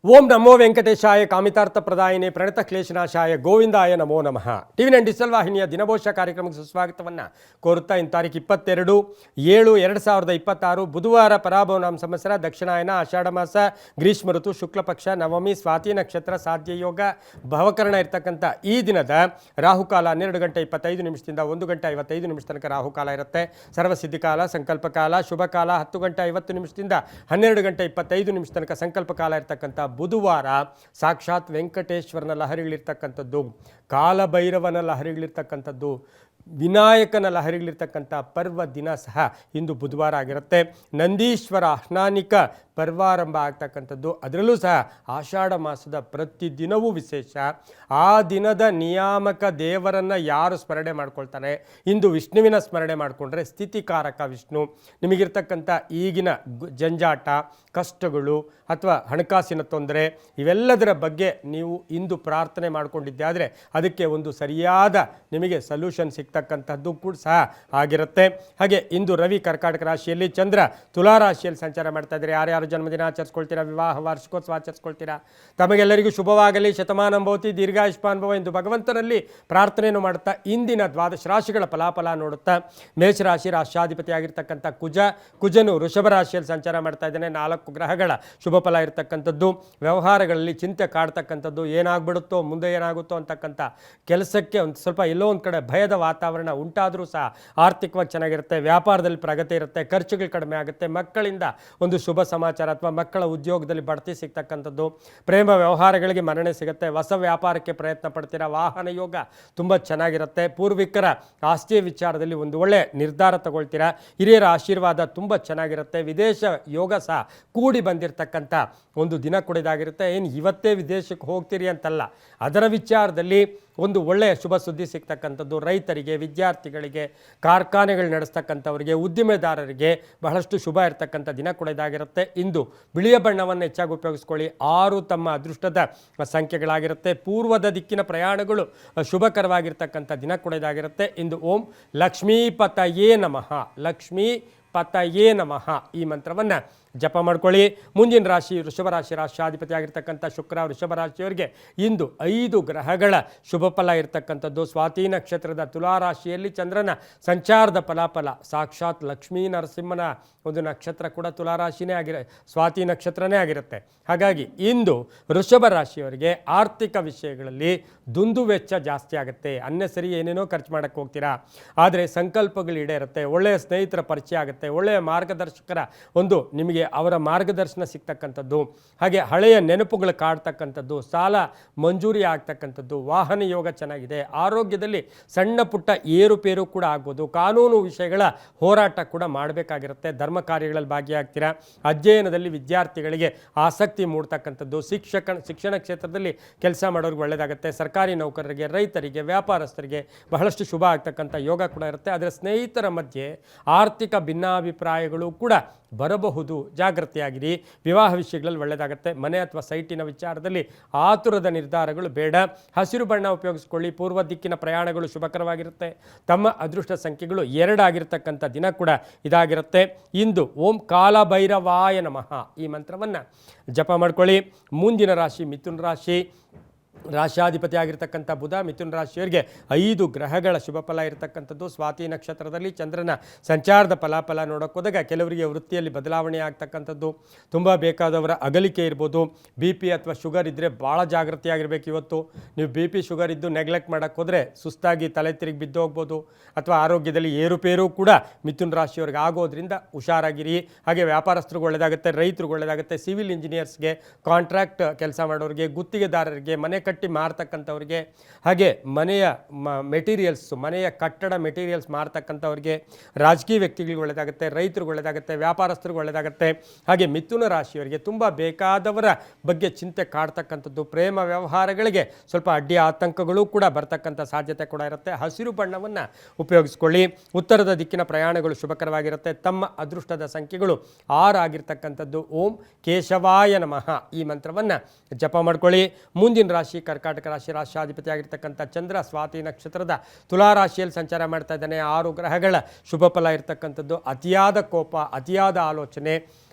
ಓಂ ನಮೋ ವೆಂಕಟೇಶಾಯ ಕಾಮಿತಾರ್ಥ ಪ್ರದಾಯಿನಿ ಪ್ರಣತ ಕ್ಲೇಶನಾಶಾಯ ಗೋವಿಂದಾಯ ನಮೋ ನಮಃ. TV nine digital ವಾಹಿನಿಯ ದಿನಭೋಷ ಕಾರ್ಯಕ್ರಮಕ್ಕೆ ಸುಸ್ವಾಗತವನ್ನು ಕೋರುತ್ತಾ ಇನ್ನು ತಾರೀಕು 22/7/2026 ಬುಧವಾರ ಪರಾಭವನಾಮ ಸಂವತ್ಸರ ದಕ್ಷಿಣಾಯನ ಆಷಾಢ ಮಾಸ ಗ್ರೀಷ್ಮ ಋತು ಶುಕ್ಲ ಪಕ್ಷ ನವಮಿ ಸ್ವಾತಿ ನಕ್ಷತ್ರ ಸಾಧ್ಯ ಯೋಗ ಭವಕರಣ ಇರತಕ್ಕಂಥ ಈ ದಿನದ ರಾಹುಕಾಲ 12:25 1:55 ತನಕ ರಾಹುಕಾಲ ಇರುತ್ತೆ. ಸರ್ವಸಿದ್ಧಿ ಕಾಲ, ಸಂಕಲ್ಪ ಕಾಲ, ಶುಭ ಕಾಲ 10:50 12:25 ತನಕ ಸಂಕಲ್ಪ ಕಾಲ ಇರತಕ್ಕಂಥ ಬುಧವಾರ ಸಾಕ್ಷಾತ್ ವೆಂಕಟೇಶ್ವರನ ಲಹರಿಗಳಿರ್ತಕ್ಕಂಥದ್ದು, ಕಾಲಭೈರವನ ಲಹರಿಗಳಿರ್ತಕ್ಕಂಥದ್ದು, ವಿನಾಯಕನ ಲಹರಿಗಳಿರ್ತಕ್ಕಂಥ ಪರ್ವ ದಿನ ಸಹ ಇಂದು ಬುಧವಾರ ಆಗಿರುತ್ತೆ. ನಂದೀಶ್ವರ ಆಹ್ನಾನಿಕ ಪರ್ವಾರಂಭ ಆಗ್ತಕ್ಕಂಥದ್ದು, ಅದರಲ್ಲೂ ಸಹ ಆಷಾಢ ಮಾಸದ ಪ್ರತಿದಿನವೂ ವಿಶೇಷ. ಆ ದಿನದ ನಿಯಾಮಕ ದೇವರನ್ನು ಯಾರು ಸ್ಮರಣೆ ಮಾಡ್ಕೊಳ್ತಾರೆ, ಇಂದು ವಿಷ್ಣುವಿನ ಸ್ಮರಣೆ ಮಾಡಿಕೊಂಡ್ರೆ ಸ್ಥಿತಿಕಾರಕ ವಿಷ್ಣು. ನಿಮಗಿರ್ತಕ್ಕಂಥ ಈಗಿನ ಜಂಜಾಟ, ಕಷ್ಟಗಳು ಅಥವಾ ಹಣಕಾಸಿನ ತೊಂದರೆ ಇವೆಲ್ಲದರ ಬಗ್ಗೆ ನೀವು ಇಂದು ಪ್ರಾರ್ಥನೆ ಮಾಡಿಕೊಂಡಿದ್ದೆ ಆದರೆ ಅದಕ್ಕೆ ಒಂದು ಸರಿಯಾದ ನಿಮಗೆ ಸೊಲ್ಯೂಷನ್ ಸಿಗ್ತಕ್ಕಂಥದ್ದು ಕೂಡ ಸಹ ಆಗಿರುತ್ತೆ. ಹಾಗೆ ಇಂದು ರವಿ ಕರ್ಕಾಟಕ ರಾಶಿಯಲ್ಲಿ, ಚಂದ್ರ ತುಲಾ ರಾಶಿಯಲ್ಲಿ ಸಂಚಾರ ಮಾಡ್ತಾ ಇದ್ದಾರೆ. ಯಾರ್ಯಾರು ಜನ್ಮದಿನ ಆಚರಿಸ್ಕೊಳ್ತೀರಾ, ವಿವಾಹ ವಾರ್ಷಿಕೋತ್ಸವ ಆಚರಿಸ್ಕೊಳ್ತೀರಾ, ತಮಗೆಲ್ಲರಿಗೂ ಶುಭವಾಗಲಿ, ಶತಮಾನಂ ಭವತಿ, ದೀರ್ಘಾಯುಷ್ಮಾನ್ ಭವ ಎಂದು ಭಗವಂತನಲ್ಲಿ ಪ್ರಾರ್ಥನೆಯನ್ನು ಮಾಡುತ್ತಾ ಇಂದಿನ ದ್ವಾದಶ ರಾಶಿಗಳ ಫಲಾಫಲ ನೋಡುತ್ತಾ, ಮೇಷರಾಶಿ ರಾಶ್ಯಾಧಿಪತಿ ಆಗಿರ್ತಕ್ಕಂಥ ಕುಜನು ವೃಷಭ ರಾಶಿಯಲ್ಲಿ ಸಂಚಾರ ಮಾಡ್ತಾ ಇದ್ದಾನೆ. 4 ಗ್ರಹಗಳ ಶುಭ ಫಲ ಇರತಕ್ಕಂಥದ್ದು. ವ್ಯವಹಾರಗಳಲ್ಲಿ ಚಿಂತೆ ಕಾಡ್ತಕ್ಕಂಥದ್ದು, ಏನಾಗ್ಬಿಡುತ್ತೋ ಮುಂದೆ ಏನಾಗುತ್ತೋ ಅಂತಕ್ಕಂಥ ಕೆಲಸಕ್ಕೆ ಒಂದು ಸ್ವಲ್ಪ ಎಲ್ಲೋ ಒಂದು ಕಡೆ ಭಯದ ವಾತಾವರಣ ಉಂಟಾದರೂ ಸಹ ಆರ್ಥಿಕವಾಗಿ ಚೆನ್ನಾಗಿರುತ್ತೆ. ವ್ಯಾಪಾರದಲ್ಲಿ ಪ್ರಗತಿ ಇರುತ್ತೆ, ಖರ್ಚುಗಳು ಕಡಿಮೆ ಆಗುತ್ತೆ. ಮಕ್ಕಳಿಂದ ಒಂದು ಶುಭ ಸಮಾಚಾರ ಅಥವಾ ಮಕ್ಕಳ ಉದ್ಯೋಗದಲ್ಲಿ ಬಡ್ತಿ ಸಿಗ್ತಕ್ಕಂಥದ್ದು, ಪ್ರೇಮ ವ್ಯವಹಾರಗಳಿಗೆ ಮನ್ನಣೆ ಸಿಗುತ್ತೆ. ಹೊಸ ವ್ಯಾಪಾರಕ್ಕೆ ಪ್ರಯತ್ನ ಪಡ್ತೀರಾ. ವಾಹನ ಯೋಗ ತುಂಬ ಚೆನ್ನಾಗಿರುತ್ತೆ. ಪೂರ್ವಿಕರ ಆಸ್ತಿಯ ವಿಚಾರದಲ್ಲಿ ಒಂದು ಒಳ್ಳೆ ನಿರ್ಧಾರ ತಗೊಳ್ತೀರಾ. ಹಿರಿಯರ ಆಶೀರ್ವಾದ ತುಂಬ ಚೆನ್ನಾಗಿರುತ್ತೆ. ವಿದೇಶ ಯೋಗ ಸಹ ಕೂಡಿ ಬಂದಿರತಕ್ಕಂಥ ಒಂದು ದಿನ ಕೂಡ ಇದಾಗಿರುತ್ತೆ. ಏನು ಇವತ್ತೇ ವಿದೇಶಕ್ಕೆ ಹೋಗ್ತೀರಿ ಅಂತಲ್ಲ, ಅದರ ವಿಚಾರದಲ್ಲಿ ಒಂದು ಒಳ್ಳೆಯ ಶುಭ ಸುದ್ದಿ ಸಿಗ್ತಕ್ಕಂಥದ್ದು. ರೈತರಿಗೆ, ವಿದ್ಯಾರ್ಥಿಗಳಿಗೆ, ಕಾರ್ಖಾನೆಗಳು ನಡೆಸ್ತಕ್ಕಂಥವರಿಗೆ, ಉದ್ದಿಮೆದಾರರಿಗೆ ಬಹಳಷ್ಟು ಶುಭ ಇರತಕ್ಕಂಥ ದಿನ ಕೂಡ ಇದಾಗಿರುತ್ತೆ. ಇಂದು ಬಿಳಿಯ ಬಣ್ಣವನ್ನು ಹೆಚ್ಚಾಗಿ ಉಪಯೋಗಿಸ್ಕೊಳ್ಳಿ. 6 ತಮ್ಮ ಅದೃಷ್ಟದ ಸಂಖ್ಯೆಗಳಾಗಿರುತ್ತೆ. ಪೂರ್ವದ ದಿಕ್ಕಿನ ಪ್ರಯಾಣಗಳು ಶುಭಕರವಾಗಿರ್ತಕ್ಕಂಥ ದಿನ ಕೂಡ ಇದಾಗಿರುತ್ತೆ. ಇಂದು ಓಂ ಲಕ್ಷ್ಮೀಪತಯೇ ನಮಃ, ಲಕ್ಷ್ಮೀಪತಯೇ ನಮಃ ಈ ಮಂತ್ರವನ್ನು ಜಪ ಮಾಡ್ಕೊಳ್ಳಿ. ಮುಂದಿನ ರಾಶಿ ವೃಷಭ ರಾಶಿ, ರಾಷ್ಟ್ರಾಧಿಪತಿ ಆಗಿರ್ತಕ್ಕಂಥ ಶುಕ್ರ ವೃಷಭ ರಾಶಿಯವರಿಗೆ ಇಂದು 5 ಗ್ರಹಗಳ ಶುಭ ಫಲ ಇರತಕ್ಕಂಥದ್ದು. ಸ್ವಾತಿ ನಕ್ಷತ್ರದ ತುಲಾ ರಾಶಿಯಲ್ಲಿ ಚಂದ್ರನ ಸಂಚಾರದ ಫಲಾಫಲ. ಸಾಕ್ಷಾತ್ ಲಕ್ಷ್ಮೀ ನರಸಿಂಹನ ಒಂದು ನಕ್ಷತ್ರ ಕೂಡ ತುಲಾ ರಾಶಿನೇ ಸ್ವಾತಿ ನಕ್ಷತ್ರನೇ ಆಗಿರುತ್ತೆ. ಹಾಗಾಗಿ ಇಂದು ವೃಷಭ ರಾಶಿಯವರಿಗೆ ಆರ್ಥಿಕ ವಿಷಯಗಳಲ್ಲಿ ದುಂದು ವೆಚ್ಚ ಜಾಸ್ತಿ ಆಗುತ್ತೆ. ಅನ್ನೆಸರಿ ಏನೇನೋ ಖರ್ಚು ಮಾಡೋಕ್ಕೆ ಹೋಗ್ತೀರಾ, ಆದರೆ ಸಂಕಲ್ಪಗಳು ಈಡೇರುತ್ತೆ. ಒಳ್ಳೆಯ ಸ್ನೇಹಿತರ ಪರಿಚಯ ಆಗುತ್ತೆ. ಒಳ್ಳೆಯ ಮಾರ್ಗದರ್ಶಕರ ಒಂದು ನಿಮಗೆ ಅವರ ಮಾರ್ಗದರ್ಶನ ಸಿಗ್ತಕ್ಕಂಥದ್ದು. ಹಾಗೆ ಹಳೆಯ ನೆನಪುಗಳು ಕಾಡ್ತಕ್ಕಂಥದ್ದು, ಸಾಲ ಮಂಜೂರಿ ಆಗ್ತಕ್ಕಂಥದ್ದು, ವಾಹನ ಯೋಗ ಚೆನ್ನಾಗಿದೆ. ಆರೋಗ್ಯದಲ್ಲಿ ಸಣ್ಣ ಪುಟ್ಟ ಏರುಪೇರು ಕೂಡ ಆಗ್ಬೋದು. ಕಾನೂನು ವಿಷಯಗಳ ಹೋರಾಟ ಕೂಡ ಮಾಡಬೇಕಾಗಿರುತ್ತೆ. ಧರ್ಮ ಕಾರ್ಯಗಳಲ್ಲಿ ಭಾಗಿಯಾಗ್ತೀರಾ. ಅಧ್ಯಯನದಲ್ಲಿ ವಿದ್ಯಾರ್ಥಿಗಳಿಗೆ ಆಸಕ್ತಿ ಮೂಡ್ತಕ್ಕಂಥದ್ದು. ಶಿಕ್ಷಣ ಕ್ಷೇತ್ರದಲ್ಲಿ ಕೆಲಸ ಮಾಡೋರಿಗೆ ಒಳ್ಳೆಯದಾಗುತ್ತೆ. ಸರ್ಕಾರಿ ನೌಕರರಿಗೆ, ರೈತರಿಗೆ, ವ್ಯಾಪಾರಸ್ಥರಿಗೆ ಬಹಳಷ್ಟು ಶುಭ ಆಗ್ತಕ್ಕಂಥ ಯೋಗ ಕೂಡ ಇರುತ್ತೆ. ಆದರೆ ಸ್ನೇಹಿತರ ಮಧ್ಯೆ ಆರ್ಥಿಕ ಭಿನ್ನಾಭಿಪ್ರಾಯಗಳು ಕೂಡ ಬರಬಹುದು, ಜಾಗೃತಿಯಾಗಿರಿ. ವಿವಾಹ ವಿಷಯಗಳಲ್ಲಿ ಒಳ್ಳೆಯದಾಗುತ್ತೆ. ಮನೆ ಅಥವಾ ಸೈಟಿನ ವಿಚಾರದಲ್ಲಿ ಆತುರದ ನಿರ್ಧಾರಗಳು ಬೇಡ. ಹಸಿರು ಬಣ್ಣ ಉಪಯೋಗಿಸ್ಕೊಳ್ಳಿ. ಪೂರ್ವ ದಿಕ್ಕಿನ ಪ್ರಯಾಣಗಳು ಶುಭಕರವಾಗಿರುತ್ತೆ. ತಮ್ಮ ಅದೃಷ್ಟ ಸಂಖ್ಯೆಗಳು 2 ಆಗಿರ್ತಕ್ಕಂಥ ದಿನ ಕೂಡ ಇದಾಗಿರುತ್ತೆ. ಇಂದು ಓಂ ಕಾಲಭೈರವಾಯ ನಮಃ ಈ ಮಂತ್ರವನ್ನು ಜಪ ಮಾಡ್ಕೊಳ್ಳಿ. ಮುಂದಿನ ರಾಶಿ ಮಿಥುನ ರಾಶಿ, ರಾಶ್ಯಾಧಿಪತಿ ಆಗಿರ್ತಕ್ಕಂಥ ಬುಧ ಮಿಥುನ ರಾಶಿಯವರಿಗೆ 5 ಗ್ರಹಗಳ ಶುಭ ಫಲ ಇರತಕ್ಕಂಥದ್ದು. ಸ್ವಾತಿ ನಕ್ಷತ್ರದಲ್ಲಿ ಚಂದ್ರನ ಸಂಚಾರದ ಫಲಾಫಲ ನೋಡೋಕೆ ಹೋದಾಗ ಕೆಲವರಿಗೆ ವೃತ್ತಿಯಲ್ಲಿ ಬದಲಾವಣೆ ಆಗ್ತಕ್ಕಂಥದ್ದು, ತುಂಬ ಬೇಕಾದವರ ಅಗಲಿಕೆ ಇರ್ಬೋದು. BP ಅಥವಾ ಶುಗರ್ ಇದ್ದರೆ ಭಾಳ ಜಾಗೃತಿಯಾಗಿರ್ಬೇಕು. ಇವತ್ತು ನೀವು BP ಶುಗರ್ ಇದ್ದು ನೆಗ್ಲೆಕ್ಟ್ ಮಾಡೋಕ್ಕೆ ಹೋದರೆ ಸುಸ್ತಾಗಿ ತಲೆ ತಿರುಗಿ ಬಿದ್ದು ಹೋಗ್ಬೋದು. ಅಥವಾ ಆರೋಗ್ಯದಲ್ಲಿ ಏರುಪೇರು ಕೂಡ ಮಿಥುನ ರಾಶಿಯವರಿಗೆ ಆಗೋದ್ರಿಂದ ಹುಷಾರಾಗಿರಿ. ಹಾಗೆ ವ್ಯಾಪಾರಸ್ಥರಿಗೆ ಒಳ್ಳೆಯದಾಗುತ್ತೆ, ರೈತರಿಗೆ ಒಳ್ಳೆಯದಾಗುತ್ತೆ. ಸಿವಿಲ್ ಇಂಜಿನಿಯರ್ಸ್ಗೆ, ಕಾಂಟ್ರಾಕ್ಟ್ ಕೆಲಸ ಮಾಡೋರಿಗೆ, ಗುತ್ತಿಗೆದಾರರಿಗೆ, ಮನೆ ಕಟ್ಟಿ ಮಾರ್ತಕ್ಕಂಥವ್ರಿಗೆ, ಹಾಗೆ ಮನೆಯ ಮನೆಯ ಕಟ್ಟಡ ಮೆಟೀರಿಯಲ್ಸ್ ಮಾರ್ತಕ್ಕಂಥವ್ರಿಗೆ, ರಾಜಕೀಯ ವ್ಯಕ್ತಿಗಳಿಗೆ ಒಳ್ಳೆಯದಾಗುತ್ತೆ, ರೈತರಿಗೆ ಒಳ್ಳೆಯದಾಗುತ್ತೆ, ವ್ಯಾಪಾರಸ್ಥರಿಗೆ ಒಳ್ಳೆಯದಾಗುತ್ತೆ. ಹಾಗೆ ಮಿಥುನ ರಾಶಿಯವರಿಗೆ ತುಂಬ ಬೇಕಾದವರ ಬಗ್ಗೆ ಚಿಂತೆ ಕಾಡ್ತಕ್ಕಂಥದ್ದು. ಪ್ರೇಮ ವ್ಯವಹಾರಗಳಿಗೆ ಸ್ವಲ್ಪ ಅಡ್ಡಿ ಆತಂಕಗಳು ಕೂಡ ಬರ್ತಕ್ಕಂಥ ಸಾಧ್ಯತೆ ಕೂಡ ಇರುತ್ತೆ. ಹಸಿರು ಬಣ್ಣವನ್ನು ಉಪಯೋಗಿಸ್ಕೊಳ್ಳಿ. ಉತ್ತರದ ದಿಕ್ಕಿನ ಪ್ರಯಾಣಗಳು ಶುಭಕರವಾಗಿರುತ್ತೆ. ತಮ್ಮ ಅದೃಷ್ಟದ ಸಂಖ್ಯೆಗಳು 6 ಆಗಿರ್ತಕ್ಕಂಥದ್ದು. ಓಂ ಕೇಶವಾಯ ನಮಃ ಈ ಮಂತ್ರವನ್ನು ಜಪ ಮಾಡ್ಕೊಳ್ಳಿ. ಮುಂದಿನ ರಾಶಿ ಕರ್ಕಾಟಕ ರಾಶಿ, ರಾಷ್ಟ್ರಾಧಿಪತಿ ಆಗಿರ್ತಕ್ಕಂಥ ಚಂದ್ರ ಸ್ವಾತಿ ನಕ್ಷತ್ರದ ತುಲಾ ರಾಶಿಯಲ್ಲಿ ಸಂಚಾರ ಮಾಡ್ತಾ ಇದ್ದಾನೆ. 6 ಗ್ರಹಗಳ ಶುಭ ಫಲ ಇರತಕ್ಕಂಥದ್ದು. ಅತಿಯಾದ ಕೋಪ, ಅತಿಯಾದ ಆಲೋಚನೆ,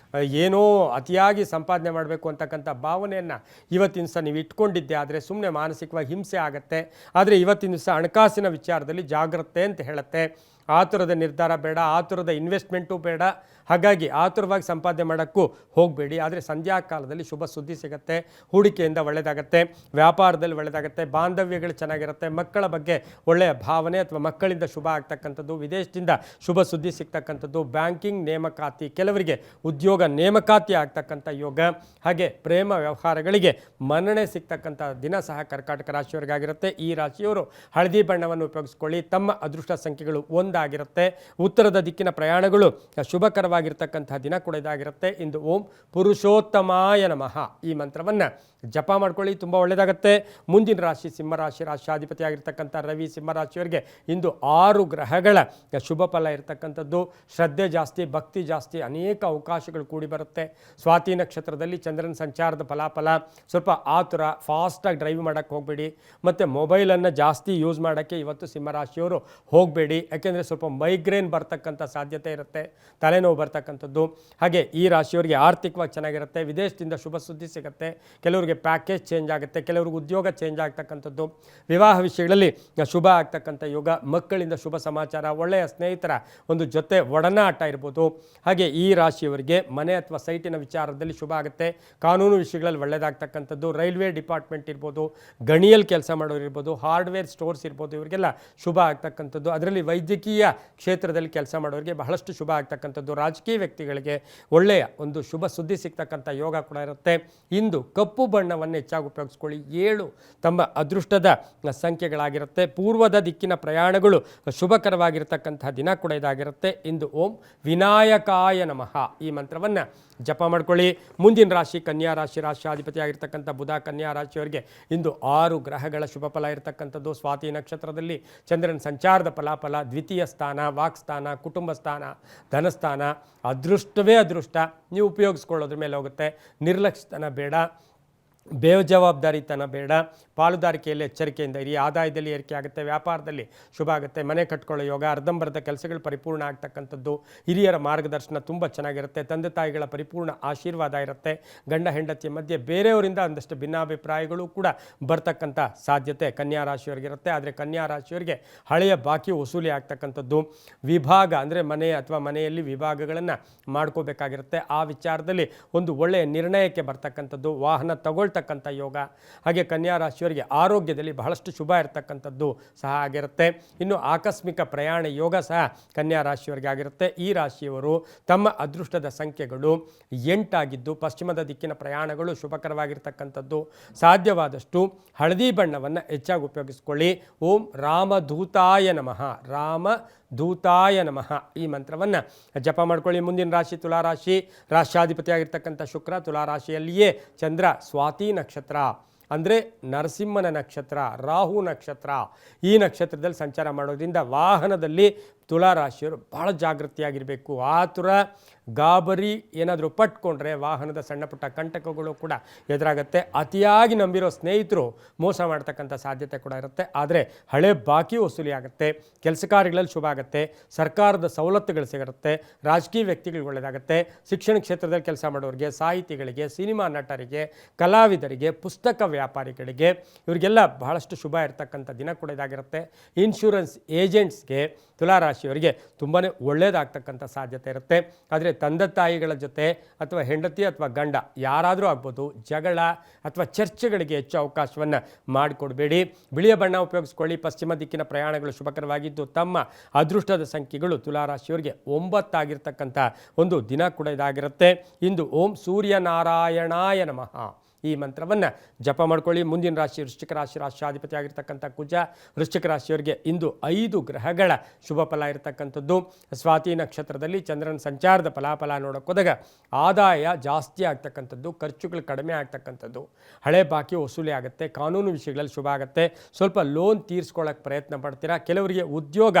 ಏನೋ ಅತಿಯಾಗಿ ಸಂಪಾದನೆ ಮಾಡಬೇಕು ಅಂತಕ್ಕಂಥ ಭಾವನೆಯನ್ನು ಇವತ್ತಿನ ದಿವಸ ನೀವು ಇಟ್ಕೊಂಡಿದ್ದೆ ಆದರೆ ಸುಮ್ಮನೆ ಮಾನಸಿಕವಾಗಿ ಹಿಂಸೆ ಆಗುತ್ತೆ. ಆದರೆ ಇವತ್ತಿನ ದಿವಸ ಹಣಕಾಸಿನ ವಿಚಾರದಲ್ಲಿ ಜಾಗ್ರತೆ ಅಂತ ಹೇಳುತ್ತೆ. ಆತುರದ ನಿರ್ಧಾರ ಬೇಡ, ಆತುರದ ಇನ್ವೆಸ್ಟ್ಮೆಂಟು ಬೇಡ. ಹಾಗಾಗಿ ಆತುರವಾಗಿ ಸಂಪಾದನೆ ಮಾಡೋಕ್ಕೂ ಹೋಗಬೇಡಿ. ಆದರೆ ಸಂಧ್ಯಾ ಕಾಲದಲ್ಲಿ ಶುಭ ಸುದ್ದಿ ಸಿಗುತ್ತೆ, ಹೂಡಿಕೆಯಿಂದ ಒಳ್ಳೆಯದಾಗತ್ತೆ, ವ್ಯಾಪಾರದಲ್ಲಿ ಒಳ್ಳೆಯದಾಗತ್ತೆ, ಬಾಂಧವ್ಯಗಳು ಚೆನ್ನಾಗಿರುತ್ತೆ, ಮಕ್ಕಳ ಬಗ್ಗೆ ಒಳ್ಳೆಯ ಭಾವನೆ ಅಥವಾ ಮಕ್ಕಳಿಂದ ಶುಭ ಆಗ್ತಕ್ಕಂಥದ್ದು, ವಿದೇಶದಿಂದ ಶುಭ ಸುದ್ದಿ ಸಿಗ್ತಕ್ಕಂಥದ್ದು, ಬ್ಯಾಂಕಿಂಗ್ ನೇಮಕಾತಿ, ಕೆಲವರಿಗೆ ಉದ್ಯೋಗ ನೇಮಕಾತಿ ಆಗ್ತಕ್ಕಂಥ ಯೋಗ, ಹಾಗೆ ಪ್ರೇಮ ವ್ಯವಹಾರಗಳಿಗೆ ಮನ್ನಣೆ ಸಿಗ್ತಕ್ಕಂಥ ದಿನ ಸಹ ಕರ್ಕಾಟಕ ರಾಶಿಯವರಿಗಾಗಿರುತ್ತೆ. ಈ ರಾಶಿಯವರು ಹಳದಿ ಬಣ್ಣವನ್ನು ಉಪಯೋಗಿಸ್ಕೊಳ್ಳಿ. ತಮ್ಮ ಅದೃಷ್ಟ ಸಂಖ್ಯೆಗಳು 1 ಆಗಿರುತ್ತೆ. ಉತ್ತರದ ದಿಕ್ಕಿನ ಪ್ರಯಾಣಗಳು ಶುಭಕರವಾಗಿರ್ತಕ್ಕಂತಹ ದಿನ ಕೂಡ ಇದಾಗಿರುತ್ತೆ. ಇಂದು ಓಂ ಪುರುಷೋತ್ತಮಾಯ ನಮಃ ಈ ಮಂತ್ರವನ್ನು ಜಪ ಮಾಡ್ಕೊಳ್ಳಿ, ತುಂಬ ಒಳ್ಳೆಯದಾಗುತ್ತೆ. ಮುಂದಿನ ರಾಶಿ ಸಿಂಹರಾಶಿ, ರಾಶಿಯಾಧಿಪತಿ ಆಗಿರ್ತಕ್ಕಂಥ ರವಿ ಸಿಂಹರಾಶಿಯವರಿಗೆ ಇಂದು 6 ಗ್ರಹಗಳ ಶುಭ ಫಲ ಇರತಕ್ಕಂಥದ್ದು. ಶ್ರದ್ಧೆ ಜಾಸ್ತಿ, ಭಕ್ತಿ ಜಾಸ್ತಿ, ಅನೇಕ ಅವಕಾಶಗಳು ಕೂಡಿ ಬರುತ್ತೆ. ಸ್ವಾತಿ ನಕ್ಷತ್ರದಲ್ಲಿ ಚಂದ್ರನ ಸಂಚಾರದ ಫಲಾಫಲ, ಸ್ವಲ್ಪ ಆತುರ, ಫಾಸ್ಟಾಗಿ ಡ್ರೈವ್ ಮಾಡೋಕ್ಕೆ ಹೋಗಬೇಡಿ. ಮತ್ತು ಮೊಬೈಲನ್ನು ಜಾಸ್ತಿ ಯೂಸ್ ಮಾಡೋಕ್ಕೆ ಇವತ್ತು ಸಿಂಹರಾಶಿಯವರು ಹೋಗಬೇಡಿ. ಯಾಕೆಂದರೆ ಸ್ವಲ್ಪ ಮೈಗ್ರೇನ್ ಬರ್ತಕ್ಕಂಥ ಸಾಧ್ಯತೆ ಇರುತ್ತೆ, ತಲೆನೋವು ಬರ್ತಕ್ಕಂಥದ್ದು. ಹಾಗೆ ಈ ರಾಶಿಯವರಿಗೆ ಆರ್ಥಿಕವಾಗಿ ಚೆನ್ನಾಗಿರುತ್ತೆ, ವಿದೇಶದಿಂದ ಶುಭ ಸುದ್ದಿ ಸಿಗುತ್ತೆ, ಕೆಲವರಿಗೆ ಪ್ಯಾಕೇಜ್ ಚೇಂಜ್ ಆಗುತ್ತೆ, ಕೆಲವರಿಗೆ ಉದ್ಯೋಗ ಚೇಂಜ್ ಆಗ್ತಕ್ಕಂಥದ್ದು, ವಿವಾಹ ವಿಷಯಗಳಲ್ಲಿ ಶುಭ ಆಗ್ತಕ್ಕಂಥ ಯೋಗ, ಮಕ್ಕಳಿಂದ ಶುಭ ಸಮಾಚಾರ, ಒಳ್ಳೆಯ ಸ್ನೇಹಿತರ ಒಂದು ಜೊತೆ ಒಡನಾಟ ಇರ್ಬೋದು. ಹಾಗೆ ಈ ರಾಶಿಯವರಿಗೆ ಮನೆ ಅಥವಾ ಸೈಟಿನ ವಿಚಾರದಲ್ಲಿ ಶುಭ ಆಗುತ್ತೆ, ಕಾನೂನು ವಿಷಯಗಳಲ್ಲಿ ಒಳ್ಳೆಯದಾಗ್ತಕ್ಕಂಥದ್ದು, ರೈಲ್ವೆ ಡಿಪಾರ್ಟ್ಮೆಂಟ್ ಇರ್ಬೋದು, ಗಣಿಯಲ್ಲಿ ಕೆಲಸ ಮಾಡೋರು ಇರ್ಬೋದು, ಹಾರ್ಡ್ವೇರ್ ಸ್ಟೋರ್ಸ್ ಇರ್ಬೋದು, ಇವರಿಗೆಲ್ಲ ಶುಭ ಆಗ್ತಕ್ಕಂಥದ್ದು. ಅದರಲ್ಲಿ ವೈದ್ಯಕೀಯ ಕ್ಷೇತ್ರದಲ್ಲಿ ಕೆಲಸ ಮಾಡೋರಿಗೆ ಬಹಳಷ್ಟು ಶುಭ ಆಗ್ತಕ್ಕಂಥದ್ದು. ರಾಜಕೀಯ ವ್ಯಕ್ತಿಗಳಿಗೆ ಒಳ್ಳೆಯ ಒಂದು ಶುಭ ಸುದ್ದಿ ಸಿಗ್ತಕ್ಕಂಥ ಯೋಗ ಕೂಡ ಇರುತ್ತೆ. ಇಂದು ಕಪ್ಪು ಬಣ್ಣವನ್ನು ಹೆಚ್ಚಾಗಿ ಉಪಯೋಗಿಸ್ಕೊಳ್ಳಿ. 7 ತಮ್ಮ ಅದೃಷ್ಟದ ಸಂಖ್ಯೆಗಳಾಗಿರುತ್ತೆ. ಪೂರ್ವದ ದಿಕ್ಕಿನ ಪ್ರಯಾಣಗಳು ಶುಭಕರವಾಗಿರ್ತಕ್ಕಂತಹ ದಿನ ಕೂಡ ಇದಾಗಿರುತ್ತೆ. ಇಂದು ಓಂ ವಿನಾಯಕಾಯ ನಮಃ ಈ ಮಂತ್ರವನ್ನು ಜಪ ಮಾಡ್ಕೊಳ್ಳಿ. ಮುಂದಿನ ರಾಶಿ ಕನ್ಯಾ ರಾಶಿ, ರಾಶಿಯಾಧಿಪತಿ ಆಗಿರ್ತಕ್ಕಂಥ ಬುಧ ಕನ್ಯಾ ರಾಶಿಯವರಿಗೆ ಇಂದು 6 ಗ್ರಹಗಳ ಶುಭ ಫಲ ಇರತಕ್ಕಂಥದ್ದು. ಸ್ವಾತಿ ನಕ್ಷತ್ರದಲ್ಲಿ ಚಂದ್ರನ ಸಂಚಾರದ ಫಲಾಫಲ, ದ್ವಿತೀಯ ಸ್ಥಾನ, ವಾಕ್ಸ್ಥಾನ, ಕುಟುಂಬ ಸ್ಥಾನ, ಧನಸ್ಥಾನ, ಅದೃಷ್ಟವೇ ಅದೃಷ್ಟ. ನೀವು ಉಪಯೋಗಿಸ್ಕೊಳ್ಳೋದ್ರ ಮೇಲೆ ಹೋಗುತ್ತೆ. ನಿರ್ಲಕ್ಷ್ಯತನ ಬೇಡ, ಬೇಜವಾಬ್ದಾರಿತನ ಬೇಡ, ಪಾಲುದಾರಿಕೆಯಲ್ಲಿ ಎಚ್ಚರಿಕೆಯಿಂದ ಇರಿ. ಆದಾಯದಲ್ಲಿ ಏರಿಕೆ ಆಗುತ್ತೆ, ವ್ಯಾಪಾರದಲ್ಲಿ ಶುಭ ಆಗುತ್ತೆ, ಮನೆ ಕಟ್ಕೊಳ್ಳೋ ಯೋಗ, ಅರ್ಧಂಬರ್ಧ ಕೆಲಸಗಳು ಪರಿಪೂರ್ಣ ಆಗ್ತಕ್ಕಂಥದ್ದು, ಹಿರಿಯರ ಮಾರ್ಗದರ್ಶನ ತುಂಬ ಚೆನ್ನಾಗಿರುತ್ತೆ, ತಂದೆ ತಾಯಿಗಳ ಪರಿಪೂರ್ಣ ಆಶೀರ್ವಾದ ಇರುತ್ತೆ. ಗಂಡ ಹೆಂಡತಿಯ ಮಧ್ಯೆ ಬೇರೆಯವರಿಂದ ಒಂದಷ್ಟು ಭಿನ್ನಾಭಿಪ್ರಾಯಗಳು ಕೂಡ ಬರ್ತಕ್ಕಂಥ ಸಾಧ್ಯತೆ ಕನ್ಯಾ ರಾಶಿಯವರಿಗಿರುತ್ತೆ. ಆದರೆ ಕನ್ಯಾ ರಾಶಿಯವರಿಗೆ ಹಳೆಯ ಬಾಕಿ ವಸೂಲಿ ಆಗ್ತಕ್ಕಂಥದ್ದು, ವಿಭಾಗ ಅಂದರೆ ಮನೆ ಅಥವಾ ಮನೆಯಲ್ಲಿ ವಿಭಾಗಗಳನ್ನು ಮಾಡ್ಕೋಬೇಕಾಗಿರುತ್ತೆ. ಆ ವಿಚಾರದಲ್ಲಿ ಒಂದು ಒಳ್ಳೆಯ ನಿರ್ಣಯಕ್ಕೆ ಬರ್ತಕ್ಕಂಥದ್ದು, ವಾಹನ ತಗೊಳ್ತಕ್ಕಂಥ ಯೋಗ. ಹಾಗೆ ಕನ್ಯಾ ರಾಶಿಯವರಿಗೆ ಆರೋಗ್ಯದಲ್ಲಿ ಬಹಳಷ್ಟು ಶುಭ ಇರತಕ್ಕಂಥದ್ದು ಸಹ ಆಗಿರುತ್ತೆ. ಇನ್ನು ಆಕಸ್ಮಿಕ ಪ್ರಯಾಣ ಯೋಗ ಸಹ ಕನ್ಯಾ ರಾಶಿಯವರಿಗೆ ಆಗಿರುತ್ತೆ. ಈ ರಾಶಿಯವರು ತಮ್ಮ ಅದೃಷ್ಟದ ಸಂಖ್ಯೆಗಳು 8 ಆಗಿದ್ದು, ಪಶ್ಚಿಮದ ದಿಕ್ಕಿನ ಪ್ರಯಾಣಗಳು ಶುಭಕರವಾಗಿರ್ತಕ್ಕಂಥದ್ದು. ಸಾಧ್ಯವಾದಷ್ಟು ಹಳದಿ ಬಣ್ಣವನ್ನು ಹೆಚ್ಚಾಗಿ ಉಪಯೋಗಿಸಿಕೊಳ್ಳಿ. ಓಂ ರಾಮದೂತಾಯ ನಮಃ, ರಾಮದೂತಾಯ ನಮಃ ಈ ಮಂತ್ರವನ್ನು ಜಪ ಮಾಡ್ಕೊಳ್ಳಿ. ಮುಂದಿನ ರಾಶಿ ತುಲಾರಾಶಿ, ರಾಶಿಯಾಧಿಪತಿಯಾಗಿರ್ತಕ್ಕಂಥ ಶುಕ್ರ ತುಲಾರಾಶಿಯಲ್ಲಿಯೇ ಚಂದ್ರ ಸ್ವಾತಿ ನಕ್ಷತ್ರ ಅಂದರೆ ನರಸಿಂಹನ ನಕ್ಷತ್ರ, ರಾಹು ನಕ್ಷತ್ರ, ಈ ನಕ್ಷತ್ರದಲ್ಲಿ ಸಂಚಾರ ಮಾಡೋದ್ರಿಂದ ವಾಹನದಲ್ಲಿ ತುಲಾರಾಶಿಯವರು ಭಾಳ ಜಾಗೃತಿಯಾಗಿರಬೇಕು. ಆತುರ ಗಾಬರಿ ಏನಾದರೂ ಪಟ್ಕೊಂಡ್ರೆ ವಾಹನದ ಸಣ್ಣ ಪುಟ್ಟ ಕಂಟಕಗಳು ಕೂಡ ಎದುರಾಗುತ್ತೆ. ಅತಿಯಾಗಿ ನಂಬಿರೋ ಸ್ನೇಹಿತರು ಮೋಸ ಮಾಡ್ತಕ್ಕಂಥ ಸಾಧ್ಯತೆ ಕೂಡ ಇರುತ್ತೆ. ಆದರೆ ಹಳೆ ಬಾಕಿ ವಸೂಲಿ ಆಗುತ್ತೆ, ಕೆಲಸ ಕಾರ್ಯಗಳಲ್ಲಿ ಶುಭ ಆಗುತ್ತೆ, ಸರ್ಕಾರದ ಸವಲತ್ತುಗಳು ಸಿಗುತ್ತೆ, ರಾಜಕೀಯ ವ್ಯಕ್ತಿಗಳಿಗೆ ಒಳ್ಳೆಯದಾಗುತ್ತೆ, ಶಿಕ್ಷಣ ಕ್ಷೇತ್ರದಲ್ಲಿ ಕೆಲಸ ಮಾಡೋರಿಗೆ, ಸಾಹಿತಿಗಳಿಗೆ, ಸಿನಿಮಾ ನಟರಿಗೆ, ಕಲಾವಿದರಿಗೆ, ಪುಸ್ತಕ ವ್ಯಾಪಾರಿಗಳಿಗೆ ಇವರಿಗೆಲ್ಲ ಬಹಳಷ್ಟು ಶುಭ ಇರತಕ್ಕಂಥ ದಿನ ಕೂಡ ಇದಾಗಿರುತ್ತೆ. ಇನ್ಶೂರೆನ್ಸ್ ಏಜೆಂಟ್ಸ್ಗೆ ತುಲಾರಾಶಿಯವರಿಗೆ ತುಂಬಾ ಒಳ್ಳೆಯದಾಗ್ತಕ್ಕಂಥ ಸಾಧ್ಯತೆ ಇರುತ್ತೆ. ಆದರೆ ತಂದೆ ತಾಯಿಗಳ ಜೊತೆ ಅಥವಾ ಹೆಂಡತಿ ಅಥವಾ ಗಂಡ ಯಾರಾದರೂ ಆಗ್ಬೋದು ಜಗಳ ಅಥವಾ ಚರ್ಚೆಗಳಿಗೆ ಹೆಚ್ಚು ಅವಕಾಶವನ್ನು ಮಾಡಿಕೊಡಬೇಡಿ. ಬಿಳಿಯ ಬಣ್ಣ ಉಪಯೋಗಿಸ್ಕೊಳ್ಳಿ. ಪಶ್ಚಿಮ ದಿಕ್ಕಿನ ಪ್ರಯಾಣಗಳು ಶುಭಕರವಾಗಿದ್ದು, ತಮ್ಮ ಅದೃಷ್ಟದ ಸಂಖ್ಯೆಗಳು ತುಲಾರಾಶಿಯವರಿಗೆ 9 ಆಗಿರ್ತಕ್ಕಂಥ ಒಂದು ದಿನ ಕೂಡ ಇದಾಗಿರುತ್ತೆ. ಇಂದು ಓಂ ಸೂರ್ಯನಾರಾಯಣಾಯ ನಮಃ ಈ ಮಂತ್ರವನ್ನು ಜಪ ಮಾಡ್ಕೊಳ್ಳಿ. ಮುಂದಿನ ರಾಶಿ ವೃಶ್ಚಿಕ ರಾಶಿ, ರಾಶಿಯಾಧಿಪತಿ ಆಗಿರ್ತಕ್ಕಂಥ ಕುಜ ವೃಶ್ಚಿಕ ರಾಶಿಯವರಿಗೆ ಇಂದು 5 ಗ್ರಹಗಳ ಶುಭ ಫಲ ಇರತಕ್ಕಂಥದ್ದು. ಸ್ವಾತಿ ನಕ್ಷತ್ರದಲ್ಲಿ ಚಂದ್ರನ ಸಂಚಾರದ ಫಲಾಫಲ ನೋಡೋಕೆ ಹೋದಾಗ ಆದಾಯ ಜಾಸ್ತಿ ಆಗ್ತಕ್ಕಂಥದ್ದು, ಖರ್ಚುಗಳು ಕಡಿಮೆ ಆಗ್ತಕ್ಕಂಥದ್ದು, ಹಳೆ ಬಾಕಿ ವಸೂಲಿ ಆಗುತ್ತೆ, ಕಾನೂನು ವಿಷಯಗಳಲ್ಲಿ ಶುಭ ಆಗುತ್ತೆ, ಸ್ವಲ್ಪ ಲೋನ್ ತೀರಿಸ್ಕೊಳ್ಳೋಕೆ ಪ್ರಯತ್ನ ಪಡ್ತೀರಾ, ಕೆಲವರಿಗೆ ಉದ್ಯೋಗ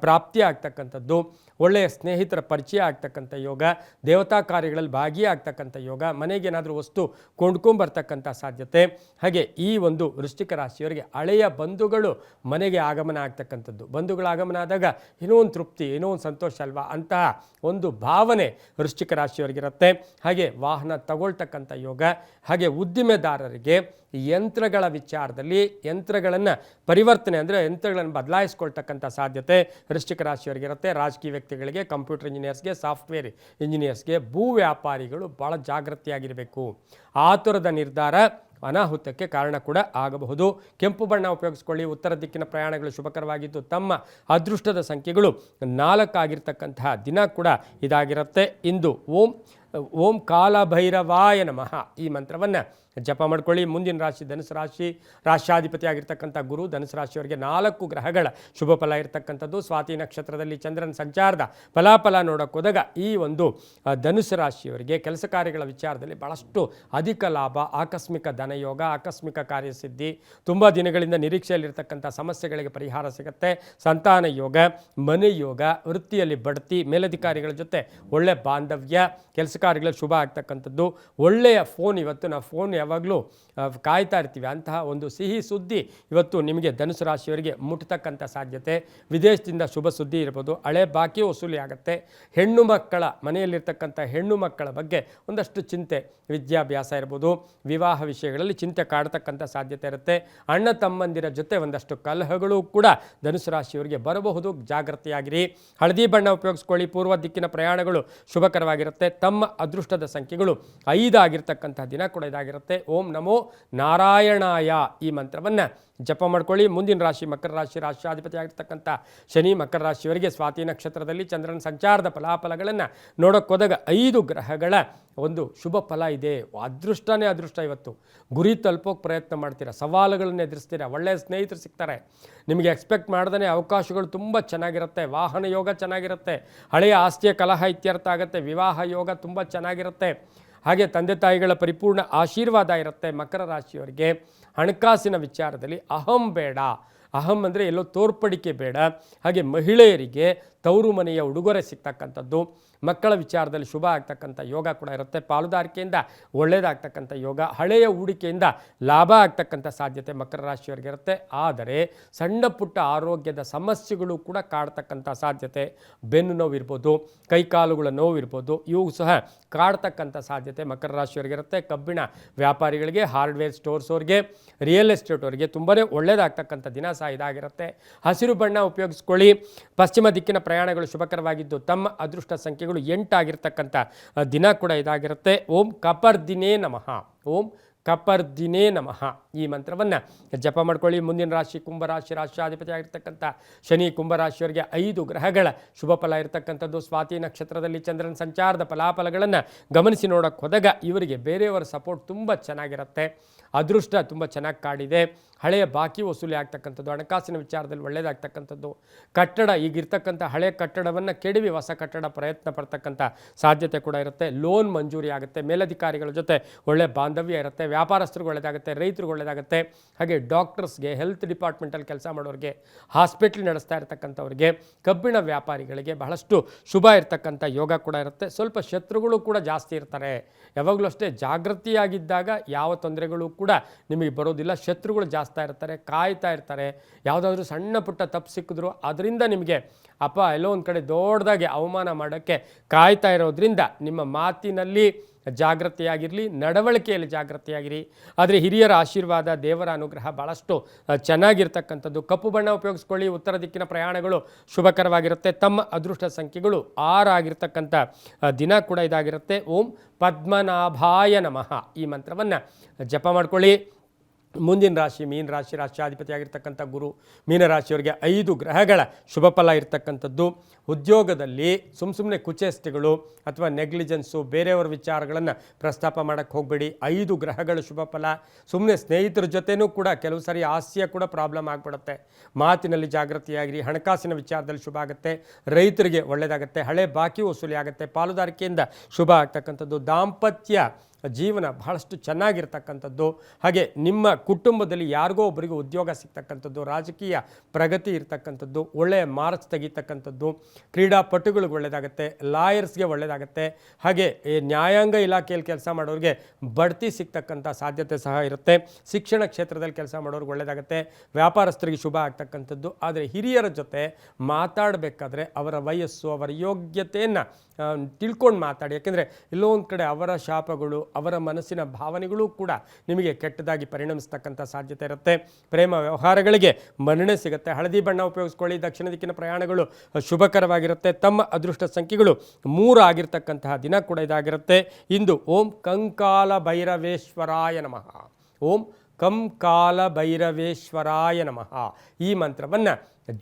ಪ್ರಾಪ್ತಿ ಆಗ್ತಕ್ಕಂಥದ್ದು, ಒಳ್ಳೆಯ ಸ್ನೇಹಿತರ ಪರಿಚಯ ಆಗ್ತಕ್ಕಂಥ ಯೋಗ, ದೇವತಾ ಕಾರ್ಯಗಳಲ್ಲಿ ಭಾಗಿಯಾಗ್ತಕ್ಕಂಥ ಯೋಗ, ಮನೆಗೇನಾದರೂ ವಸ್ತು ಕೊಂಡ್ಕೊಂಬ ಕರ್ಕೊಂಬರ್ತಕ್ಕಂಥ ಸಾಧ್ಯತೆ. ಹಾಗೆ ಈ ಒಂದು ವೃಶ್ಚಿಕ ರಾಶಿಯವರಿಗೆ ಹಳೆಯ ಬಂಧುಗಳು ಮನೆಗೆ ಆಗಮನ ಆಗ್ತಕ್ಕಂಥದ್ದು. ಬಂಧುಗಳ ಆಗಮನ ಆದಾಗ ಏನೋ ಒಂದು ತೃಪ್ತಿ, ಏನೋ ಒಂದು ಸಂತೋಷ ಅಲ್ವಾ ಅಂತಹ ಒಂದು ಭಾವನೆ ವೃಶ್ಚಿಕ ರಾಶಿಯವರಿಗಿರುತ್ತೆ. ಹಾಗೆ ವಾಹನ ತಗೊಳ್ತಕ್ಕಂಥ ಯೋಗ. ಹಾಗೆ ಉದ್ದಿಮೆದಾರರಿಗೆ ಯಂತ್ರಗಳ ವಿಚಾರದಲ್ಲಿ ಯಂತ್ರಗಳನ್ನು ಪರಿವರ್ತನೆ ಅಂದರೆ ಯಂತ್ರಗಳನ್ನು ಬದಲಾಯಿಸ್ಕೊಳ್ತಕ್ಕಂಥ ಸಾಧ್ಯತೆ ವೃಶ್ಚಿಕ ರಾಶಿಯವರಿಗಿರುತ್ತೆ. ರಾಜಕೀಯ ವ್ಯಕ್ತಿಗಳಿಗೆ, ಕಂಪ್ಯೂಟರ್ ಇಂಜಿನಿಯರ್ಸ್ಗೆ, ಸಾಫ್ಟ್ವೇರ್ ಇಂಜಿನಿಯರ್ಸ್ಗೆ, ಭೂ ವ್ಯಾಪಾರಿಗಳು ಭಾಳ ಜಾಗೃತಿಯಾಗಿರಬೇಕು. ಆತುರದ ನಿರ್ಧಾರ ಅನಾಹುತಕ್ಕೆ ಕಾರಣ ಕೂಡ ಆಗಬಹುದು. ಕೆಂಪು ಬಣ್ಣ ಉಪಯೋಗಿಸ್ಕೊಳ್ಳಿ. ಉತ್ತರ ದಿಕ್ಕಿನ ಪ್ರಯಾಣಗಳು ಶುಭಕರವಾಗಿದ್ದು ತಮ್ಮ ಅದೃಷ್ಟದ ಸಂಖ್ಯೆಗಳು 4 ಆಗಿರ್ತಕ್ಕಂತಹ ದಿನ ಕೂಡ ಇದಾಗಿರುತ್ತೆ. ಇಂದು ಓಂ ಕಾಲಭೈರವಾಯ ನಮಃ ಈ ಮಂತ್ರವನ್ನು ಜಪ ಮಾಡ್ಕೊಳ್ಳಿ. ಮುಂದಿನ ರಾಶಿ ಧನುಸು ರಾಶಿ. ರಾಶ್ಯಾಧಿಪತಿ ಆಗಿರ್ತಕ್ಕಂಥ ಗುರು ಧನುಸು ರಾಶಿಯವರಿಗೆ 4 ಗ್ರಹಗಳ ಶುಭ ಫಲ ಇರತಕ್ಕಂಥದ್ದು. ಸ್ವಾತಿ ನಕ್ಷತ್ರದಲ್ಲಿ ಚಂದ್ರನ ಸಂಚಾರದ ಫಲಾಫಲ ನೋಡೋಕೆ ಹೋದಾಗ ಈ ಒಂದು ಧನುಸು ರಾಶಿಯವರಿಗೆ ಕೆಲಸ ಕಾರ್ಯಗಳ ವಿಚಾರದಲ್ಲಿ ಭಾಳಷ್ಟು ಅಧಿಕ ಲಾಭ, ಆಕಸ್ಮಿಕ ಧನಯೋಗ, ಆಕಸ್ಮಿಕ ಕಾರ್ಯಸಿದ್ಧಿ, ತುಂಬ ದಿನಗಳಿಂದ ನಿರೀಕ್ಷೆಯಲ್ಲಿರ್ತಕ್ಕಂಥ ಸಮಸ್ಯೆಗಳಿಗೆ ಪರಿಹಾರ ಸಿಗುತ್ತೆ. ಸಂತಾನ ಯೋಗ, ಮನೆ ಯೋಗ, ವೃತ್ತಿಯಲ್ಲಿ ಬಡ್ತಿ, ಮೇಲಧಿಕಾರಿಗಳ ಜೊತೆ ಒಳ್ಳೆ ಬಾಂಧವ್ಯ, ಕೆಲಸ ಕಾರ್ಯಗಳಲ್ಲಿ ಶುಭ ಆಗ್ತಕ್ಕಂಥದ್ದು. ಒಳ್ಳೆಯ ಫೋನ್, ಇವತ್ತು ನಾವು ಫೋನ್ ಯಾವಾಗಲೂ ಕಾಯ್ತಾ ಇರ್ತೀವಿ, ಅಂತಹ ಒಂದು ಸಿಹಿ ಸುದ್ದಿ ಇವತ್ತು ನಿಮಗೆ ಧನುಸು ರಾಶಿಯವರಿಗೆ ಮುಟ್ತಕ್ಕಂಥ ಸಾಧ್ಯತೆ. ವಿದೇಶದಿಂದ ಶುಭ ಸುದ್ದಿ ಇರ್ಬೋದು. ಹಳೆ ಬಾಕಿ ವಸೂಲಿ ಆಗುತ್ತೆ. ಹೆಣ್ಣು ಮಕ್ಕಳ ಮನೆಯಲ್ಲಿರ್ತಕ್ಕಂಥ ಹೆಣ್ಣು ಮಕ್ಕಳ ಬಗ್ಗೆ ಒಂದಷ್ಟು ಚಿಂತೆ, ವಿದ್ಯಾಭ್ಯಾಸ ಇರ್ಬೋದು, ವಿವಾಹ ವಿಷಯಗಳಲ್ಲಿ ಚಿಂತೆ ಕಾಡ್ತಕ್ಕಂಥ ಸಾಧ್ಯತೆ ಇರುತ್ತೆ. ಅಣ್ಣ ತಮ್ಮಂದಿರ ಜೊತೆ ಒಂದಷ್ಟು ಕಲಹಗಳು ಕೂಡ ಧನುಸು ರಾಶಿಯವರಿಗೆ ಬರಬಹುದು, ಜಾಗೃತಿಯಾಗಿರಿ. ಹಳದಿ ಬಣ್ಣ ಉಪಯೋಗಿಸ್ಕೊಳ್ಳಿ. ಪೂರ್ವ ದಿಕ್ಕಿನ ಪ್ರಯಾಣಗಳು ಶುಭಕರವಾಗಿರುತ್ತೆ. ತಮ್ಮ ಅದೃಷ್ಟದ ಸಂಖ್ಯೆಗಳು 5 ಆಗಿರ್ತಕ್ಕಂಥ ದಿನ ಕೂಡ ಇದಾಗಿರುತ್ತೆ. ಓಂ ನಮೋ ನಾರಾಯಣಾಯ ಈ ಮಂತ್ರವನ್ನು ಜಪ ಮಾಡ್ಕೊಳ್ಳಿ. ಮುಂದಿನ ರಾಶಿ ಮಕರ ರಾಶಿ. ರಾಶ್ಯಾಧಿಪತಿ ಆಗಿರ್ತಕ್ಕಂಥ ಶನಿ ಮಕರ ರಾಶಿಯವರಿಗೆ ಸ್ವಾತಿ ನಕ್ಷತ್ರದಲ್ಲಿ ಚಂದ್ರನ ಸಂಚಾರದ ಫಲಾಫಲಗಳನ್ನು ನೋಡೋಕೆ ಹೋದಾಗ 5 ಗ್ರಹಗಳ ಒಂದು ಶುಭ ಫಲ ಇದೆ. ಅದೃಷ್ಟನೇ ಅದೃಷ್ಟ. ಇವತ್ತು ಗುರಿ ತಲುಪೋಕೆ ಪ್ರಯತ್ನ ಮಾಡ್ತೀರಾ, ಸವಾಲುಗಳನ್ನು ಎದುರಿಸ್ತೀರಾ, ಒಳ್ಳೆಯ ಸ್ನೇಹಿತರು ಸಿಗ್ತಾರೆ, ನಿಮಗೆ ಎಕ್ಸ್ಪೆಕ್ಟ್ ಮಾಡ್ದೇ ಅವಕಾಶಗಳು ತುಂಬ ಚೆನ್ನಾಗಿರುತ್ತೆ. ವಾಹನ ಯೋಗ ಚೆನ್ನಾಗಿರುತ್ತೆ. ಹಳೆಯ ಆಸ್ತಿಯ ಕಲಹ ಇತ್ಯರ್ಥ ಆಗುತ್ತೆ. ವಿವಾಹ ಯೋಗ ತುಂಬ ಚೆನ್ನಾಗಿರುತ್ತೆ. ಹಾಗೆ ತಂದೆ ತಾಯಿಗಳ ಪರಿಪೂರ್ಣ ಆಶೀರ್ವಾದ ಇರುತ್ತೆ. ಮಕರ ರಾಶಿಯವರಿಗೆ ಹಣಕಾಸಿನ ವಿಚಾರದಲ್ಲಿ ಅಹಂ ಬೇಡ. ಅಹಂ ಅಂದರೆ ಎಲ್ಲೋ ತೋರ್ಪಡಿಕೆ ಬೇಡ. ಹಾಗೆ ಮಹಿಳೆಯರಿಗೆ ತವರು ಮನೆಯ ಉಡುಗೊರೆ ಸಿಗ್ತಕ್ಕಂಥದ್ದು, ಮಕ್ಕಳ ವಿಚಾರದಲ್ಲಿ ಶುಭ ಆಗ್ತಕ್ಕಂಥ ಯೋಗ ಕೂಡ ಇರುತ್ತೆ. ಪಾಲುದಾರಿಕೆಯಿಂದ ಒಳ್ಳೆಯದಾಗ್ತಕ್ಕಂಥ ಯೋಗ, ಹಳೆಯ ಹೂಡಿಕೆಯಿಂದ ಲಾಭ ಆಗ್ತಕ್ಕಂಥ ಸಾಧ್ಯತೆ ಮಕರ ರಾಶಿಯವರಿಗೆ ಇರುತ್ತೆ. ಆದರೆ ಸಣ್ಣ ಪುಟ್ಟ ಆರೋಗ್ಯದ ಸಮಸ್ಯೆಗಳು ಕೂಡ ಕಾಡ್ತಕ್ಕಂಥ ಸಾಧ್ಯತೆ. ಬೆನ್ನು ನೋವು ಇರ್ಬೋದು, ಕೈಕಾಲುಗಳ ನೋವು ಇರ್ಬೋದು, ಇವು ಸಹ ಕಾಡ್ತಕ್ಕಂಥ ಸಾಧ್ಯತೆ ಮಕರ ರಾಶಿಯವರಿಗೆ ಇರುತ್ತೆ. ಕಬ್ಬಿಣ ವ್ಯಾಪಾರಿಗಳಿಗೆ, ಹಾರ್ಡ್ವೇರ್ ಸ್ಟೋರ್ಸವ್ರಿಗೆ, ರಿಯಲ್ ಎಸ್ಟೇಟ್ ಅವರಿಗೆ ತುಂಬಾ ಒಳ್ಳೆಯದಾಗ್ತಕ್ಕಂಥ ದಿನ ಸಹ ಇದಾಗಿರುತ್ತೆ. ಹಸಿರು ಬಣ್ಣ ಉಪಯೋಗಿಸ್ಕೊಳ್ಳಿ. ಪಶ್ಚಿಮ ದಿಕ್ಕಿನ ಪ್ರಯಾಣಗಳು ಶುಭಕರವಾಗಿದ್ದು ತಮ್ಮ ಅದೃಷ್ಟ ಸಂಖ್ಯೆಗಳು 8 ಆಗಿರ್ತಕ್ಕಂಥ ದಿನ ಕೂಡ ಇದಾಗಿರುತ್ತೆ. ಓಂ ಕಪರ್ದಿನೇ ನಮಃ. ಓಂ ಕಪರ್ದಿನೇ ನಮಃ ಈ ಮಂತ್ರವನ್ನು ಜಪ ಮಾಡ್ಕೊಳ್ಳಿ. ಮುಂದಿನ ರಾಶಿ ಕುಂಭರಾಶಿ. ರಾಶ್ಯಾಧಿಪತಿ ಆಗಿರ್ತಕ್ಕಂಥ ಶನಿ ಕುಂಭರಾಶಿಯವರಿಗೆ 5 ಗ್ರಹಗಳ ಶುಭ ಫಲ ಇರತಕ್ಕಂಥದ್ದು. ಸ್ವಾತಿ ನಕ್ಷತ್ರದಲ್ಲಿ ಚಂದ್ರನ ಸಂಚಾರದ ಫಲಾಫಲಗಳನ್ನು ಗಮನಿಸಿ ನೋಡೋಕೆ ಹೋದಾಗ ಇವರಿಗೆ ಬೇರೆಯವರ ಸಪೋರ್ಟ್ ತುಂಬ ಚೆನ್ನಾಗಿರುತ್ತೆ. ಅದೃಷ್ಟ ತುಂಬ ಚೆನ್ನಾಗಿ ಕಾಡಿದೆ. ಹಳೆಯ ಬಾಕಿ ವಸೂಲಿ ಆಗ್ತಕ್ಕಂಥದ್ದು, ಹಣಕಾಸಿನ ವಿಚಾರದಲ್ಲಿ ಒಳ್ಳೆಯದಾಗ್ತಕ್ಕಂಥದ್ದು. ಕಟ್ಟಡ, ಈಗಿರ್ತಕ್ಕಂಥ ಹಳೆಯ ಕಟ್ಟಡವನ್ನು ಕೆಡವಿ ಹೊಸ ಕಟ್ಟಡ ಪ್ರಯತ್ನ ಪಡ್ತಕ್ಕಂಥ ಸಾಧ್ಯತೆ ಕೂಡ ಇರುತ್ತೆ. ಲೋನ್ ಮಂಜೂರಿ ಆಗುತ್ತೆ. ಮೇಲಧಿಕಾರಿಗಳ ಜೊತೆ ಒಳ್ಳೆಯ ಬಾಂಧವ್ಯ ಇರುತ್ತೆ. ವ್ಯಾಪಾರಸ್ಥರಿಗೆ ಒಳ್ಳೆಯದಾಗುತ್ತೆ, ರೈತರಿಗೆ ಒಳ್ಳೆಯದಾಗುತ್ತೆ. ಹಾಗೆ ಡಾಕ್ಟರ್ಸ್ಗೆ, ಹೆಲ್ತ್ ಡಿಪಾರ್ಟ್ಮೆಂಟಲ್ಲಿ ಕೆಲಸ ಮಾಡೋರಿಗೆ, ಹಾಸ್ಪಿಟ್ಲ್ ನಡೆಸ್ತಾ ಇರ್ತಕ್ಕಂಥವ್ರಿಗೆ, ಕಬ್ಬಿಣ ವ್ಯಾಪಾರಿಗಳಿಗೆ ಬಹಳಷ್ಟು ಶುಭ ಇರ್ತಕ್ಕಂಥ ಯೋಗ ಕೂಡ ಇರುತ್ತೆ. ಸ್ವಲ್ಪ ಶತ್ರುಗಳು ಕೂಡ ಜಾಸ್ತಿ ಇರ್ತಾರೆ. ಯಾವಾಗಲೂ ಅಷ್ಟೇ ಜಾಗೃತಿಯಾಗಿದ್ದಾಗ ಯಾವ ತೊಂದರೆಗಳು ಕೂಡ ನಿಮಗೆ ಬರೋದಿಲ್ಲ. ಶತ್ರುಗಳು ಜಾಸ್ತಿ ಇರ್ತಾರೆ, ಕಾಯ್ತಾ ಇರ್ತಾರೆ. ಯಾವುದಾದ್ರೂ ಸಣ್ಣ ಪುಟ್ಟ ತಪ್ಪು ಸಿಕ್ಕಿದ್ರು ಅದರಿಂದ ನಿಮಗೆ ಎಲ್ಲೋ ಒಂದು ಕಡೆ ದೊಡ್ಡದಾಗಿ ಅವಮಾನ ಮಾಡೋಕ್ಕೆ ಕಾಯ್ತಾ ಇರೋದ್ರಿಂದ ನಿಮ್ಮ ಮಾತಿನಲ್ಲಿ ಜಾಗೃತಿಯಾಗಿರಲಿ, ನಡವಳಿಕೆಯಲ್ಲಿ ಜಾಗೃತಿಯಾಗಿರಿ. ಆದರೆ ಹಿರಿಯರ ಆಶೀರ್ವಾದ, ದೇವರ ಅನುಗ್ರಹ ಭಾಳಷ್ಟು ಚೆನ್ನಾಗಿರ್ತಕ್ಕಂಥದ್ದು. ಕಪ್ಪು ಬಣ್ಣ ಉಪಯೋಗಿಸ್ಕೊಳ್ಳಿ. ಉತ್ತರ ದಿಕ್ಕಿನ ಪ್ರಯಾಣಗಳು ಶುಭಕರವಾಗಿರುತ್ತೆ. ತಮ್ಮ ಅದೃಷ್ಟ ಸಂಖ್ಯೆಗಳು 6 ಆಗಿರ್ತಕ್ಕಂಥ ದಿನ ಕೂಡ ಇದಾಗಿರುತ್ತೆ. ಓಂ ಪದ್ಮನಾಭಾಯ ನಮಃ ಈ ಮಂತ್ರವನ್ನು ಜಪ ಮಾಡ್ಕೊಳ್ಳಿ. ಮುಂದಿನ ರಾಶಿ ಮೀನ ರಾಶಿ. ರಾಶ್ಯಾಧಿಪತಿ ಆಗಿರ್ತಕ್ಕಂಥ ಗುರು ಮೀನರಾಶಿಯವರಿಗೆ 5 ಗ್ರಹಗಳ ಶುಭ ಫಲ ಇರ್ತಕ್ಕಂಥದ್ದು. ಉದ್ಯೋಗದಲ್ಲಿ ಸುಮ್ಮನೆ ಕುಚೇಷ್ಟೆಗಳು ಅಥವಾ ನೆಗ್ಲಿಜೆನ್ಸು, ಬೇರೆಯವರ ವಿಚಾರಗಳನ್ನು ಪ್ರಸ್ತಾಪ ಮಾಡೋಕ್ಕೆ ಹೋಗಬೇಡಿ. 5 ಗ್ರಹಗಳ ಶುಭ ಫಲ. ಸುಮ್ಮನೆ ಸ್ನೇಹಿತರ ಜೊತೆನೂ ಕೂಡ ಕೆಲವು ಸಾರಿ ಹಾಸ್ಯ ಕೂಡ ಪ್ರಾಬ್ಲಮ್ ಆಗಿಬಿಡುತ್ತೆ. ಮಾತಿನಲ್ಲಿ ಜಾಗೃತಿಯಾಗಿರಿ. ಹಣಕಾಸಿನ ವಿಚಾರದಲ್ಲಿ ಶುಭ ಆಗುತ್ತೆ. ರೈತರಿಗೆ ಒಳ್ಳೆಯದಾಗುತ್ತೆ. ಹಳೆ ಬಾಕಿ ವಸೂಲಿ ಆಗುತ್ತೆ. ಪಾಲುದಾರಿಕೆಯಿಂದ ಶುಭ ಆಗ್ತಕ್ಕಂಥದ್ದು. ದಾಂಪತ್ಯ ಜೀವನ ಬಹಳಷ್ಟು ಚೆನ್ನಾಗಿರ್ತಕ್ಕಂಥದ್ದು. ಹಾಗೆ ನಿಮ್ಮ ಕುಟುಂಬದಲ್ಲಿ ಯಾರಿಗೋ ಒಬ್ಬರಿಗೆ ಉದ್ಯೋಗ ಸಿಗ್ತಕ್ಕಂಥದ್ದು, ರಾಜಕೀಯ ಪ್ರಗತಿ ಇರ್ತಕ್ಕಂಥದ್ದು, ಒಳ್ಳೆಯ ಮಾರ್ಕ್ಸ್ ತೆಗಿತಕ್ಕಂಥದ್ದು, ಕ್ರೀಡಾಪಟುಗಳಿಗೆ ಒಳ್ಳೆಯದಾಗುತ್ತೆ, ಲಾಯರ್ಸ್ಗೆ ಒಳ್ಳೆಯದಾಗುತ್ತೆ. ಹಾಗೆ ನ್ಯಾಯಾಂಗ ಇಲಾಖೆಯಲ್ಲಿ ಕೆಲಸ ಮಾಡೋರಿಗೆ ಬಡ್ತಿ ಸಿಗ್ತಕ್ಕಂಥ ಸಾಧ್ಯತೆ ಸಹ ಇರುತ್ತೆ. ಶಿಕ್ಷಣ ಕ್ಷೇತ್ರದಲ್ಲಿ ಕೆಲಸ ಮಾಡೋರಿಗೆ ಒಳ್ಳೆಯದಾಗುತ್ತೆ, ವ್ಯಾಪಾರಸ್ಥರಿಗೆ ಶುಭ ಆಗ್ತಕ್ಕಂಥದ್ದು. ಆದರೆ ಹಿರಿಯರ ಜೊತೆ ಮಾತಾಡಬೇಕಾದ್ರೆ ಅವರ ವಯಸ್ಸು, ಅವರ ಯೋಗ್ಯತೆಯನ್ನು ತಿಳ್ಕೊಂಡು ಮಾತಾಡಿ. ಯಾಕೆಂದರೆ ಎಲ್ಲೋ ಒಂದು ಕಡೆ ಅವರ ಶಾಪಗಳು, ಅವರ ಮನಸ್ಸಿನ ಭಾವನೆಗಳು ಕೂಡ ನಿಮಗೆ ಕೆಟ್ಟದಾಗಿ ಪರಿಣಮಿಸ್ತಕ್ಕಂಥ ಸಾಧ್ಯತೆ ಇರುತ್ತೆ. ಪ್ರೇಮ ವ್ಯವಹಾರಗಳಿಗೆ ಮನ್ನಣೆ ಸಿಗುತ್ತೆ. ಹಳದಿ ಬಣ್ಣ ಉಪಯೋಗಿಸ್ಕೊಳ್ಳಿ. ದಕ್ಷಿಣ ದಿಕ್ಕಿನ ಪ್ರಯಾಣಗಳು ಶುಭಕರವಾಗಿರುತ್ತೆ. ತಮ್ಮ ಅದೃಷ್ಟ ಸಂಖ್ಯೆಗಳು 3 ಆಗಿರ್ತಕ್ಕಂತಹ ದಿನ ಕೂಡ ಇದಾಗಿರುತ್ತೆ. ಇಂದು ಓಂ ಕಂಕಾಲ ಭೈರವೇಶ್ವರಾಯ ನಮಃ, ಓಂ ಕಂಕಾಲ ಭೈರವೇಶ್ವರಾಯ ನಮಃ ಈ ಮಂತ್ರವನ್ನು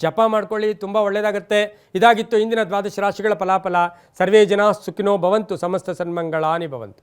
ಜಪ ಮಾಡ್ಕೊಳ್ಳಿ, ತುಂಬ ಒಳ್ಳೆಯದಾಗುತ್ತೆ. ಇದಾಗಿತ್ತು ಇಂದಿನ ದ್ವಾದಶ ರಾಶಿಗಳ ಫಲಾಫಲ. ಸರ್ವೇ ಜನ ಸುಖಿನೋ ಭವಂತು, ಸಮಸ್ತ ಸನ್ಮಂಗಳಾನಿ ಭವಂತು.